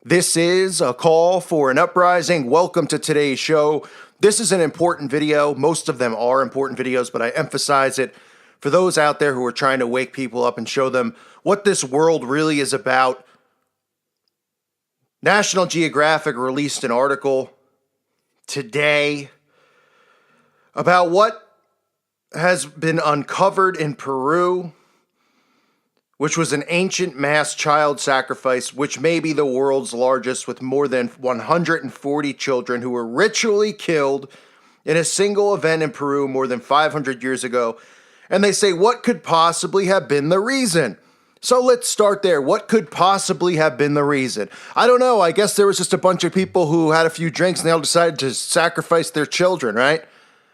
This is a call for an uprising. Welcome to today's show. This is an important video. Most of them are important videos, but I emphasize it for those out there who are trying to wake people up and show them what this world really is about. National Geographic released an article today about what has been uncovered in Peru, which was an ancient mass child sacrifice, which may be the world's largest, with more than 140 children who were ritually killed in a single event in Peru more than 500 years ago. And they say, what could possibly have been the reason? So let's start there. What could possibly have been the reason? I don't know. I guess there was just a bunch of people who had a few drinks and they all decided to sacrifice their children, right?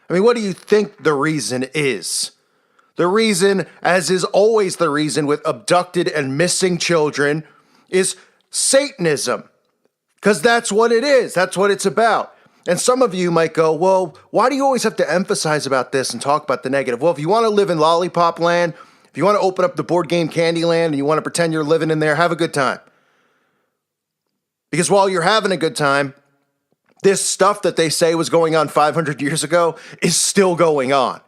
I mean, what do you think the reason is? The reason, as is always the reason with abducted and missing children, is Satanism. Because that's what it is. That's what it's about. And some of you might go, well, why do you always have to emphasize about this and talk about the negative? Well, if you want to live in lollipop land, if you want to open up the board game Candyland and you want to pretend you're living in there, have a good time. Because while you're having a good time, this stuff that they say was going on 500 years ago is still going on.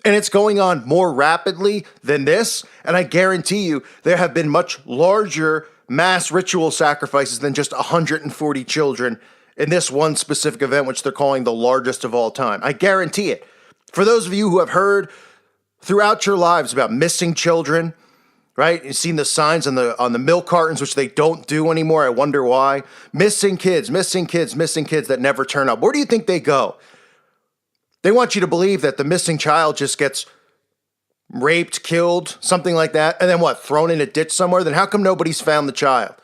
And it's going on more rapidly than this. And I guarantee you there have been much larger mass ritual sacrifices than just 140 children in this one specific event, which they're calling the largest of all time. I guarantee it. For those of you who have heard throughout your lives about missing children, right? You've seen the signs on the milk cartons, which they don't do anymore. I wonder why. Missing kids that never turn up. Where do you think they go? They want you to believe that the missing child just gets raped, killed, something like that, and then what, thrown in a ditch somewhere? Then how come nobody's found the child?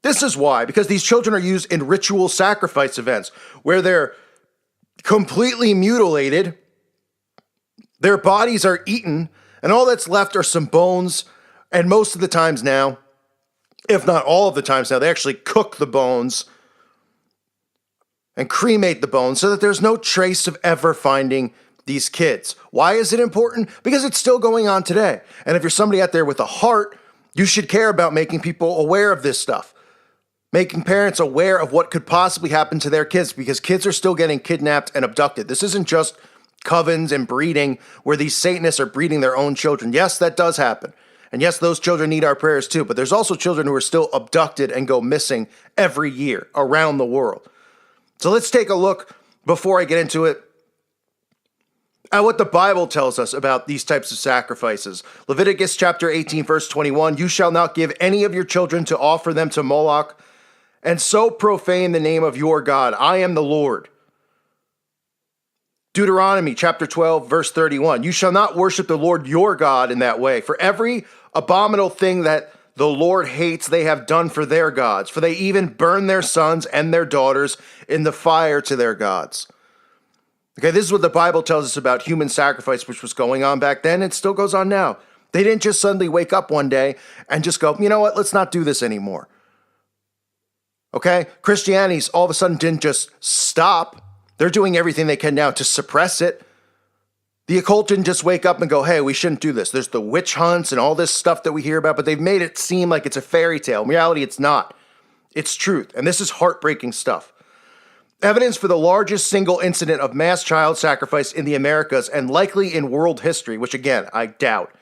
This is why, because these children are used in ritual sacrifice events where they're completely mutilated, their bodies are eaten, and all that's left are some bones, and most of the times now, if not all of the times now, they actually cook the bones and cremate the bones so that there's no trace of ever finding these kids. Why is it important? Because it's still going on today. And if you're somebody out there with a heart, you should care about making people aware of this stuff. Making parents aware of what could possibly happen to their kids, because kids are still getting kidnapped and abducted. This isn't just covens and breeding where these Satanists are breeding their own children. Yes, that does happen. And yes, those children need our prayers too. But there's also children who are still abducted and go missing every year around the world. So let's take a look, before I get into it, at what the Bible tells us about these types of sacrifices. Leviticus chapter 18, verse 21, you shall not give any of your children to offer them to Moloch, and so profane the name of your God. I am the Lord. Deuteronomy chapter 12, verse 31, you shall not worship the Lord your God in that way. For every abominable thing that the Lord hates, they have done for their gods, for they even burn their sons and their daughters in the fire to their gods. Okay, this is what the Bible tells us about human sacrifice, which was going on back then and still goes on now. They didn't just suddenly wake up one day and just go, you know what, let's not do this anymore. Okay, Christianity's all of a sudden didn't just stop. They're doing everything they can now to suppress it. The occult didn't just wake up and go, hey, we shouldn't do this. There's the witch hunts and all this stuff that we hear about, but they've made it seem like it's a fairy tale. In reality, it's not. It's truth. And this is heartbreaking stuff. Evidence for the largest single incident of mass child sacrifice in the Americas, and likely in world history, which again, I doubt,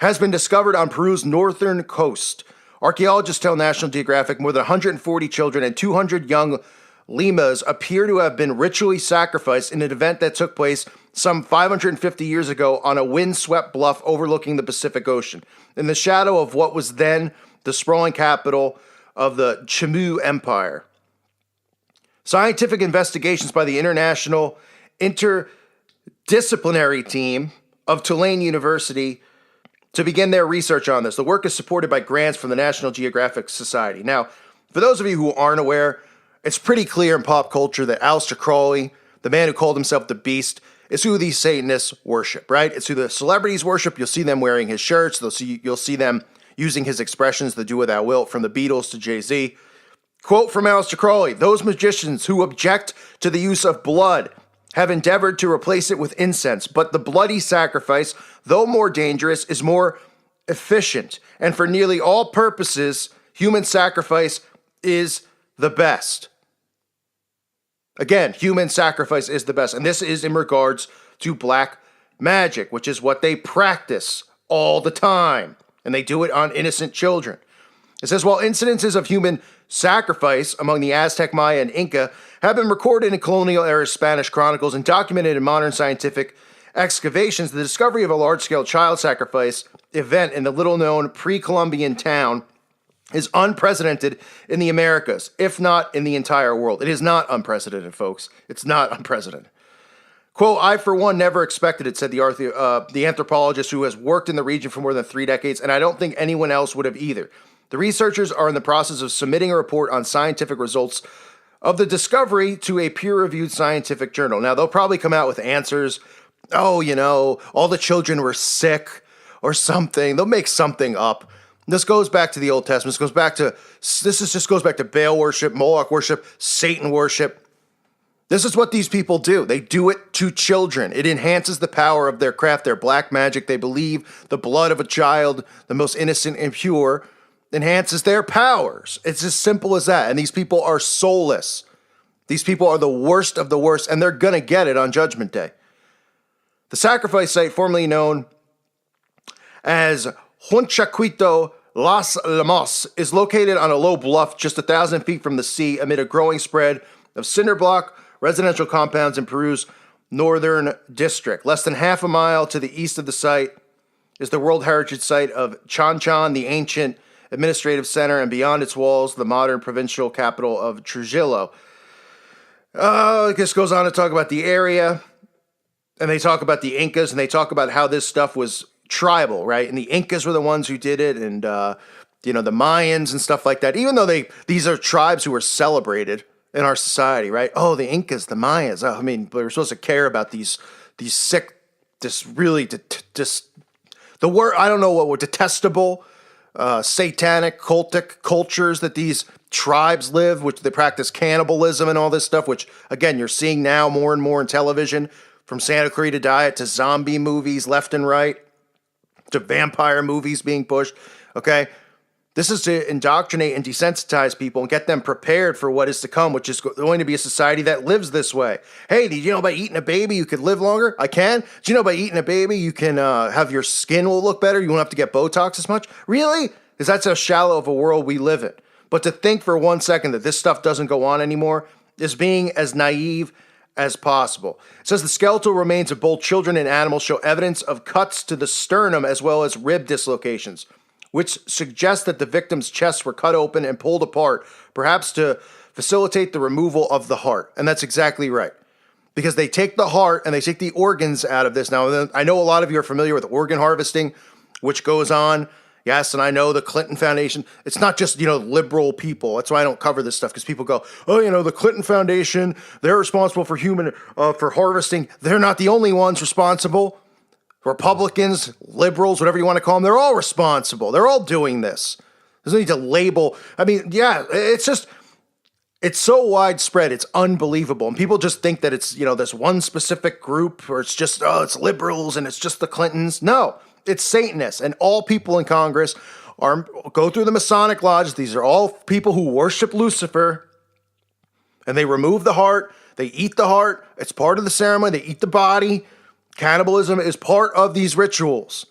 has been discovered on Peru's northern coast. Archaeologists tell National Geographic more than 140 children and 200 young lemurs appear to have been ritually sacrificed in an event that took place some 550 years ago on a windswept bluff overlooking the Pacific Ocean, in the shadow of what was then the sprawling capital of the Chimu Empire. Scientific investigations by the International Interdisciplinary Team of Tulane University to begin their research on this. The work is supported by grants from the National Geographic Society. Now, for those of you who aren't aware, it's pretty clear in pop culture that Aleister Crowley, the man who called himself the Beast, is who these Satanists worship, right? It's who the celebrities worship. You'll see them wearing his shirts. You'll see them using his expressions, the do what thou wilt, from the Beatles to Jay-Z. Quote from Aleister Crowley, those magicians who object to the use of blood have endeavored to replace it with incense, but the bloody sacrifice, though more dangerous, is more efficient. And for nearly all purposes, human sacrifice is the best. Again, human sacrifice is the best. And this is in regards to black magic, which is what they practice all the time. And they do it on innocent children. It says, while incidences of human sacrifice among the Aztec, Maya, and Inca have been recorded in colonial-era Spanish chronicles and documented in modern scientific excavations, the discovery of a large-scale child sacrifice event in the little-known pre-Columbian town is unprecedented in the Americas, if not in the entire world. It is not unprecedented, folks. It's not unprecedented. Quote, I, for one, never expected it, said the anthropologist who has worked in the region for more than 3 decades, and I don't think anyone else would have either. The researchers are in the process of submitting a report on scientific results of the discovery to a peer-reviewed scientific journal. Now, they'll probably come out with answers. Oh, you know, all the children were sick or something. They'll make something up. This goes back to the Old Testament. This goes back to Baal worship, Moloch worship, Satan worship. This is what these people do. They do it to children. It enhances the power of their craft, their black magic. They believe the blood of a child, the most innocent and pure, enhances their powers. It's as simple as that. And these people are soulless. These people are the worst of the worst, and they're going to get it on Judgment Day. The sacrifice site, formerly known as Hunchaquito Las Lamas, is located on a low bluff just 1,000 feet from the sea amid a growing spread of cinder block residential compounds in Peru's northern district. Less than half a mile to the east of the site is the World Heritage Site of Chanchan, the ancient administrative center, and beyond its walls, the modern provincial capital of Trujillo. This goes on to talk about the area, and they talk about the Incas, and they talk about how this stuff was tribal, right? And the Incas were the ones who did it, and the Mayans and stuff like that. Even though these are tribes who are celebrated in our society, right? Oh, the Incas, the Mayans. Oh, I mean, we're supposed to care about these sick, this really just the word, I don't know what were detestable, satanic, cultic cultures that these tribes live, which they practice cannibalism and all this stuff, which again you're seeing now more and more in television, from Santa Clarita Diet to zombie movies left and right, to vampire movies being pushed. Okay, this is to indoctrinate and desensitize people and get them prepared for what is to come, which is going to be a society that lives this way. Hey, did you know by eating a baby you could live longer? I can. Did you know by eating a baby you can have your skin will look better? You won't have to get Botox as much? Really? Because that's how shallow of a world we live in. But to think for 1 second that this stuff doesn't go on anymore is being as naive as possible. It says the skeletal remains of both children and animals show evidence of cuts to the sternum as well as rib dislocations, which suggests that the victims' chests were cut open and pulled apart, perhaps to facilitate the removal of the heart. And that's exactly right. Because they take the heart and they take the organs out of this. Now, I know a lot of you are familiar with organ harvesting, which goes on. Yes, and I know the Clinton Foundation. It's not just, liberal people. That's why I don't cover this stuff, because people go, oh, the Clinton Foundation, they're responsible for for harvesting. They're not the only ones responsible. Republicans, liberals, whatever you want to call them, they're all responsible. They're all doing this. There's no need to label. I mean, yeah, it's so widespread. It's unbelievable. And people just think that it's, this one specific group, or it's just, it's liberals and it's just the Clintons. No, it's Satanists. And all people in Congress go through the Masonic lodges. These are all people who worship Lucifer. And they remove the heart. They eat the heart. It's part of the ceremony. They eat the body. Cannibalism is part of these rituals.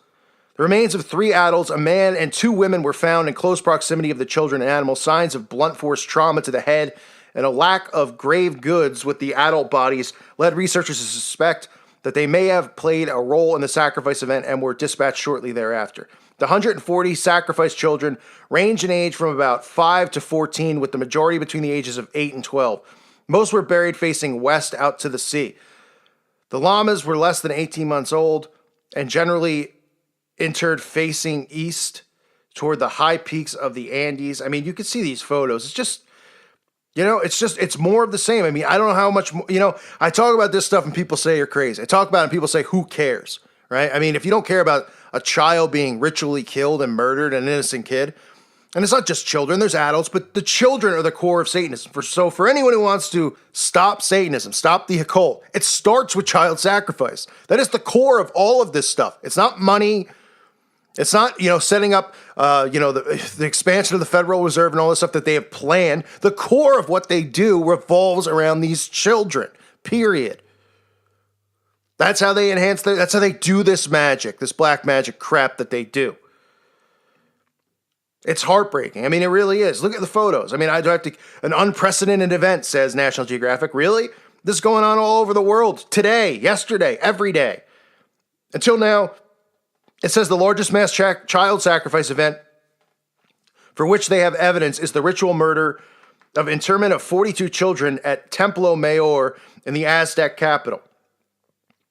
The remains of 3 adults, a man, and 2 women were found in close proximity of the children and animals. Signs of blunt force trauma to the head and a lack of grave goods with the adult bodies led researchers to suspect that they may have played a role in the sacrifice event and were dispatched shortly thereafter. The 140 sacrificed children range in age from about 5 to 14, with the majority between the ages of 8 and 12. Most were buried facing west out to the sea. The llamas were less than 18 months old and generally interred facing east toward the high peaks of the Andes. I mean, you can see these photos. It's just, it's more of the same. I mean, I don't know how much more, I talk about this stuff and people say you're crazy. I talk about it and people say, who cares, right? I mean, if you don't care about a child being ritually killed and murdered, an innocent kid, and it's not just children, there's adults, but the children are the core of Satanism. For anyone who wants to stop Satanism, stop the occult, it starts with child sacrifice. That is the core of all of this stuff. It's not money. It's not, setting up, the expansion of the Federal Reserve and all this stuff that they have planned. The core of what they do revolves around these children, period. That's how they that's how they do this magic, this black magic crap that they do. It's heartbreaking. I mean, it really is. Look at the photos. I mean, an unprecedented event, says National Geographic. Really? This is going on all over the world today, yesterday, every day. Until now, it says the largest mass child sacrifice event for which they have evidence is the ritual murder of internment of 42 children at Templo Mayor in the Aztec capital.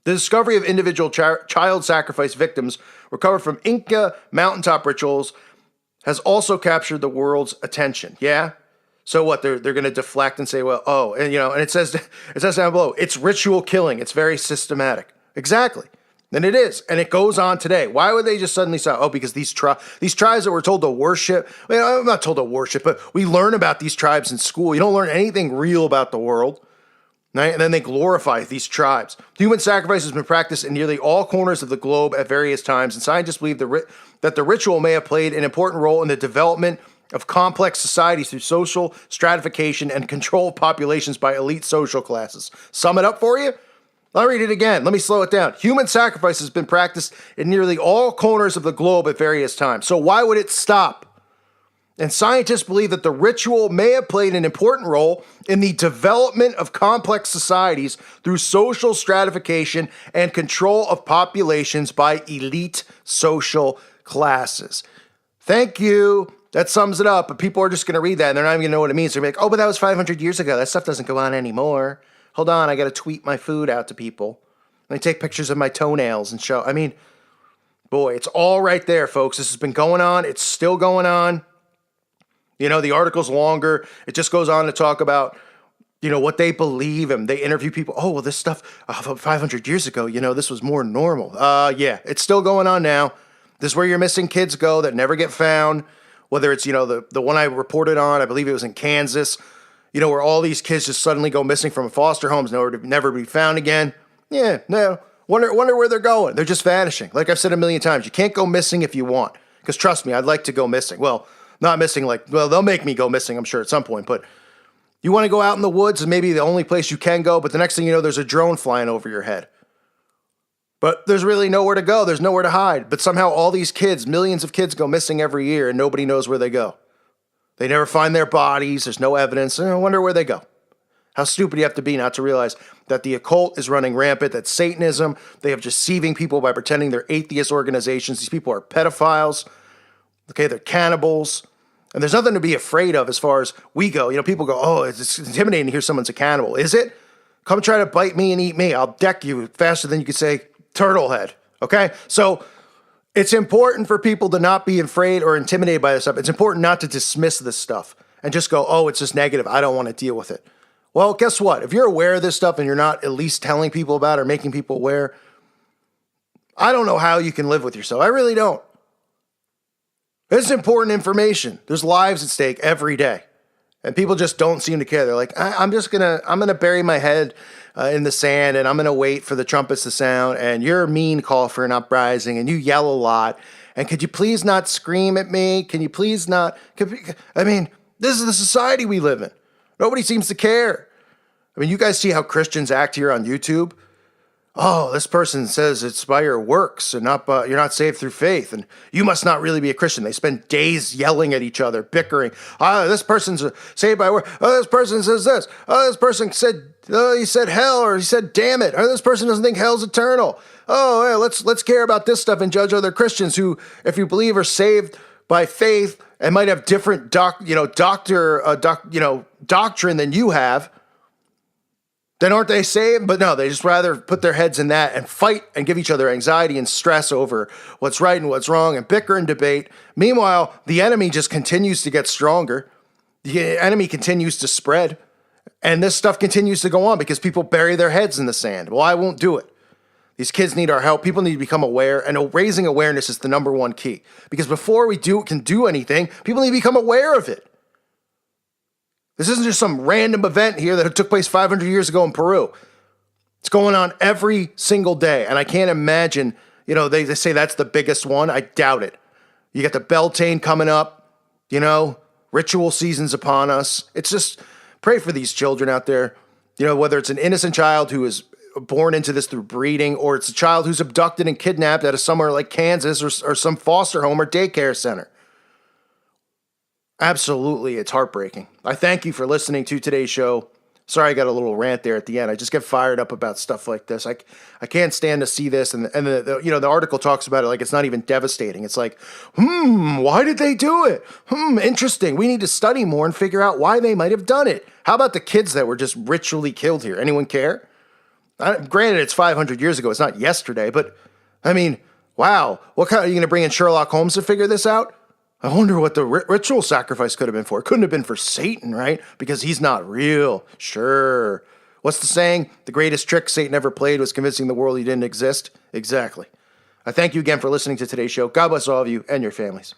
The discovery of individual child sacrifice victims recovered from Inca mountaintop rituals has also captured the world's attention. Yeah? So what? They're going to deflect and say, well, oh, and and it says down below, it's ritual killing. It's very systematic. Exactly. And it is. And it goes on today. Why would they just suddenly say, oh, because these tribes that we're told to worship, I'm not told to worship, but we learn about these tribes in school. You don't learn anything real about the world. Right? And then they glorify these tribes. Human sacrifice has been practiced in nearly all corners of the globe at various times, and scientists believe that the ritual may have played an important role in the development of complex societies through social stratification and control of populations by elite social classes. Sum it up for you? I'll read it again. Let me slow it down. Human sacrifice has been practiced in nearly all corners of the globe at various times. So why would it stop? And scientists believe that the ritual may have played an important role in the development of complex societies through social stratification and control of populations by elite social classes. Thank you. That sums it up. But people are just going to read that and they're not even going to know what it means. They're going to be like, oh, but that was 500 years ago. That stuff doesn't go on anymore. Hold on, I got to tweet my food out to people. Let me take pictures of my toenails and show. I mean, boy, it's all right there, folks. This has been going on. It's still going on. The article's longer. It just goes on to talk about, what they believe, and they interview people. Oh, well, this stuff 500 years ago, this was more normal. Yeah, it's still going on now. This is where your missing kids go that never get found. Whether it's, the one I reported on, I believe it was in Kansas, where all these kids just suddenly go missing from foster homes, never be found again. Yeah, no. Wonder where they're going. They're just vanishing. Like I've said a million times, you can't go missing if you want. Because trust me, I'd like to go missing. Well, not missing they'll make me go missing, I'm sure, at some point. But you want to go out in the woods, and maybe the only place you can go, but the next thing you know, there's a drone flying over your head. But there's really nowhere to go. There's nowhere to hide. But somehow all these kids, millions of kids go missing every year, and nobody knows where they go. They never find their bodies. There's no evidence. I wonder where they go. How stupid you have to be not to realize that the occult is running rampant, that Satanism, they have deceiving people by pretending they're atheist organizations. These people are pedophiles. Okay, they're cannibals. And there's nothing to be afraid of as far as we go. People go, oh, it's intimidating to hear someone's a cannibal. Is it? Come try to bite me and eat me. I'll deck you faster than you could say turtle head. Okay? So it's important for people to not be afraid or intimidated by this stuff. It's important not to dismiss this stuff and just go, oh, it's just negative. I don't want to deal with it. Well, guess what? If you're aware of this stuff and you're not at least telling people about it or making people aware, I don't know how you can live with yourself. I really don't. It's important information. There's lives at stake every day. And people just don't seem to care. They're like, I'm going to bury my head in the sand and I'm going to wait for the trumpets to sound. And you're a mean call for an uprising and you yell a lot. And could you please not scream at me? Can you please not? This is the society we live in. Nobody seems to care. I mean, you guys see how Christians act here on YouTube? Oh, this person says it's by your works and not you're not saved through faith, and you must not really be a Christian. They spend days yelling at each other, bickering. Oh, this person's saved by work. Oh, this person says this. Oh, this person said he said hell, or he said damn it. Or this person doesn't think hell's eternal. Oh, yeah, let's care about this stuff and judge other Christians who, if you believe, are saved by faith and might have different doctrine than you have. Then aren't they saved? But no, they just rather put their heads in that and fight and give each other anxiety and stress over what's right and what's wrong and bicker and debate. Meanwhile, the enemy just continues to get stronger. The enemy continues to spread. And this stuff continues to go on because people bury their heads in the sand. Well, I won't do it. These kids need our help. People need to become aware. And raising awareness is the number one key. Because before we can do anything, people need to become aware of it. This isn't just some random event here that took place 500 years ago in Peru. It's going on every single day. And I can't imagine, You know, they say that's the biggest one. I doubt it. You got the Beltane coming up, you know, ritual season's upon us. It's just pray for these children out there. You know, whether it's an innocent child who is born into this through breeding, or it's a child who's abducted and kidnapped out of somewhere like Kansas or some foster home or daycare center. Absolutely, it's heartbreaking. I thank you for listening to today's show. Sorry I got a little rant there at the end. I just get fired up about stuff like this. I can't stand to see this. And the article talks about it like it's not even devastating. It's like, why did they do it? Interesting. We need to study more and figure out why they might have done it. How about the kids that were just ritually killed here? Anyone care? Granted, it's 500 years ago. It's not yesterday. But, I mean, wow. What kind? Are you going to bring in Sherlock Holmes to figure this out? I wonder what the ritual sacrifice could have been for. It couldn't have been for Satan, right? Because he's not real. Sure. What's the saying? The greatest trick Satan ever played was convincing the world he didn't exist. Exactly. I thank you again for listening to today's show. God bless all of you and your families.